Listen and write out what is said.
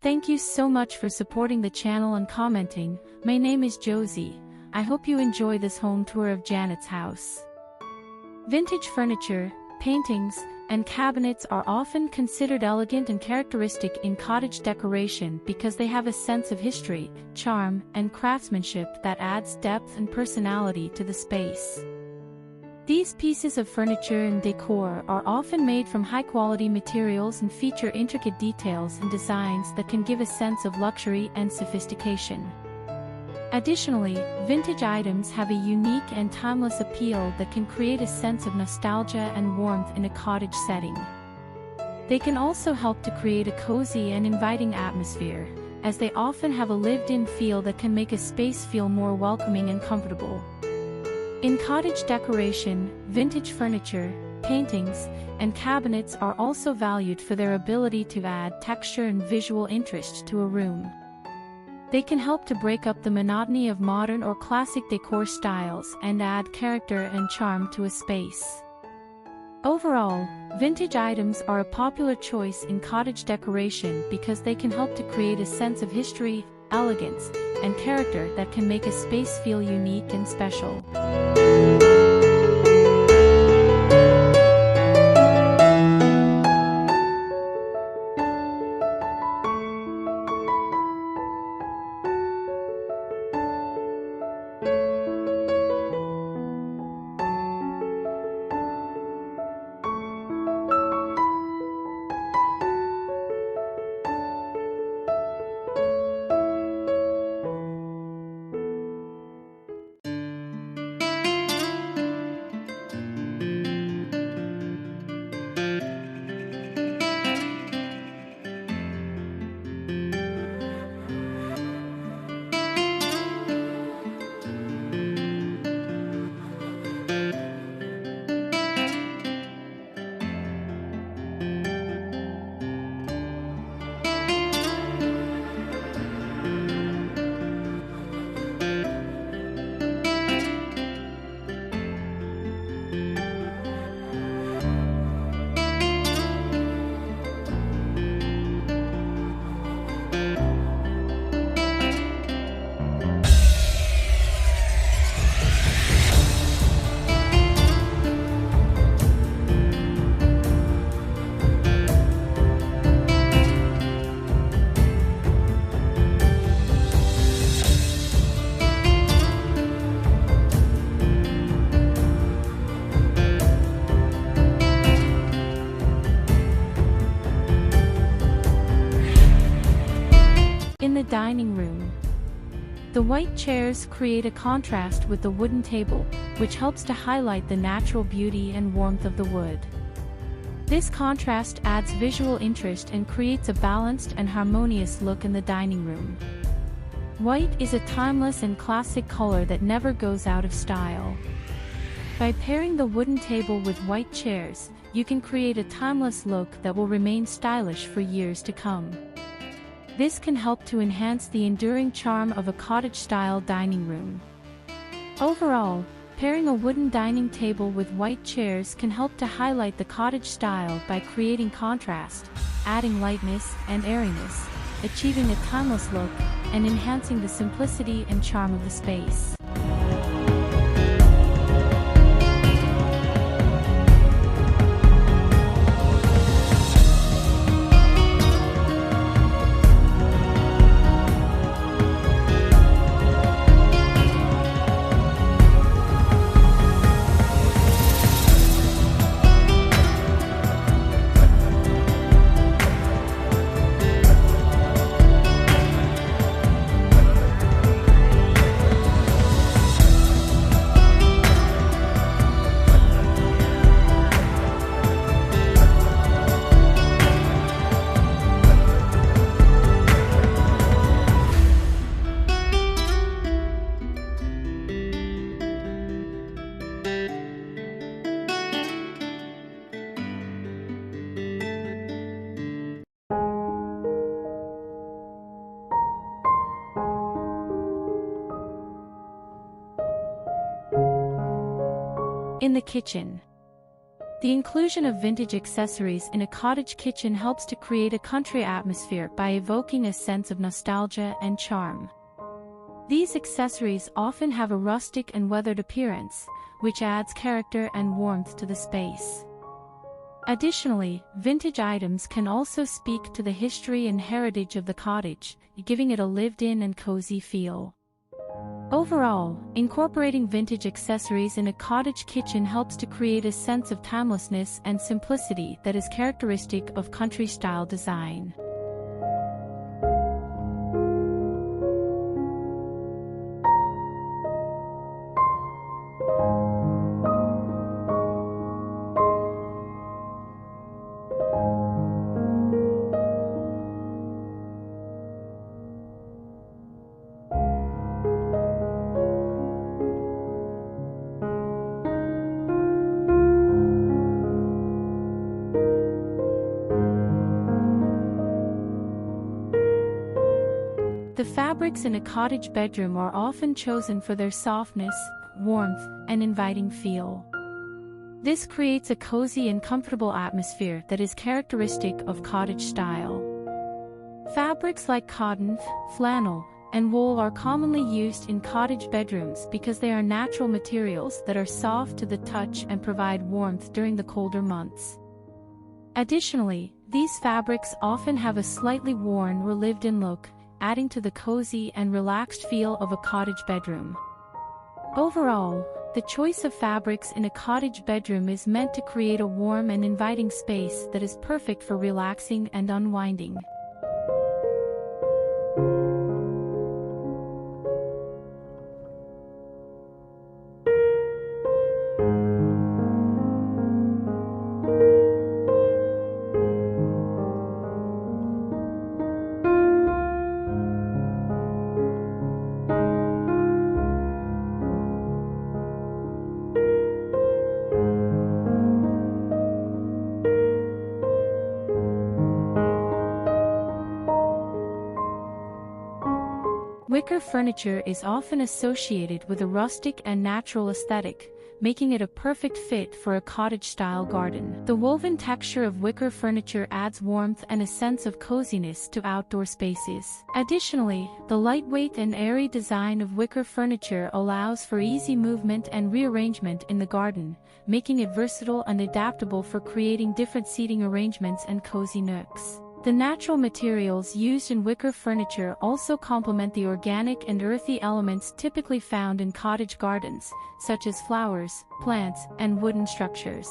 Thank you so much for supporting the channel and commenting. My name is Josie. I hope you enjoy this home tour of Janet's house. Vintage furniture, paintings, and cabinets are often considered elegant and characteristic in cottage decoration because they have a sense of history, charm, and craftsmanship that adds depth and personality to the space. These pieces of furniture and decor are often made from high-quality materials and feature intricate details and designs that can give a sense of luxury and sophistication. Additionally, vintage items have a unique and timeless appeal that can create a sense of nostalgia and warmth in a cottage setting. They can also help to create a cozy and inviting atmosphere, as they often have a lived-in feel that can make a space feel more welcoming and comfortable. In cottage decoration, vintage furniture, paintings, and cabinets are also valued for their ability to add texture and visual interest to a room. They can help to break up the monotony of modern or classic decor styles and add character and charm to a space. Overall, vintage items are a popular choice in cottage decoration because they can help to create a sense of history, elegance, and character that can make a space feel unique and special. In the dining room, the white chairs create a contrast with the wooden table, which helps to highlight the natural beauty and warmth of the wood. This contrast adds visual interest and creates a balanced and harmonious look in the dining room. White is a timeless and classic color that never goes out of style. By pairing the wooden table with white chairs, you can create a timeless look that will remain stylish for years to come. This can help to enhance the enduring charm of a cottage-style dining room. Overall, pairing a wooden dining table with white chairs can help to highlight the cottage style by creating contrast, adding lightness and airiness, achieving a timeless look, and enhancing the simplicity and charm of the space. In the kitchen, The inclusion of vintage accessories in a cottage kitchen helps to create a country atmosphere by evoking a sense of nostalgia and charm. These accessories often have a rustic and weathered appearance, which adds character and warmth to the space. Additionally, vintage items can also speak to the history and heritage of the cottage, giving it a lived-in and cozy feel. Overall, incorporating vintage accessories in a cottage kitchen helps to create a sense of timelessness and simplicity that is characteristic of country-style design. The fabrics in a cottage bedroom are often chosen for their softness, warmth, and inviting feel. This creates a cozy and comfortable atmosphere that is characteristic of cottage style. Fabrics like cotton, flannel, and wool are commonly used in cottage bedrooms because they are natural materials that are soft to the touch and provide warmth during the colder months. Additionally, these fabrics often have a slightly worn or lived-in look, adding to the cozy and relaxed feel of a cottage bedroom. Overall, the choice of fabrics in a cottage bedroom is meant to create a warm and inviting space that is perfect for relaxing and unwinding. Wicker furniture is often associated with a rustic and natural aesthetic, making it a perfect fit for a cottage-style garden. The woven texture of wicker furniture adds warmth and a sense of coziness to outdoor spaces. Additionally, the lightweight and airy design of wicker furniture allows for easy movement and rearrangement in the garden, making it versatile and adaptable for creating different seating arrangements and cozy nooks. The natural materials used in wicker furniture also complement the organic and earthy elements typically found in cottage gardens, such as flowers, plants, and wooden structures.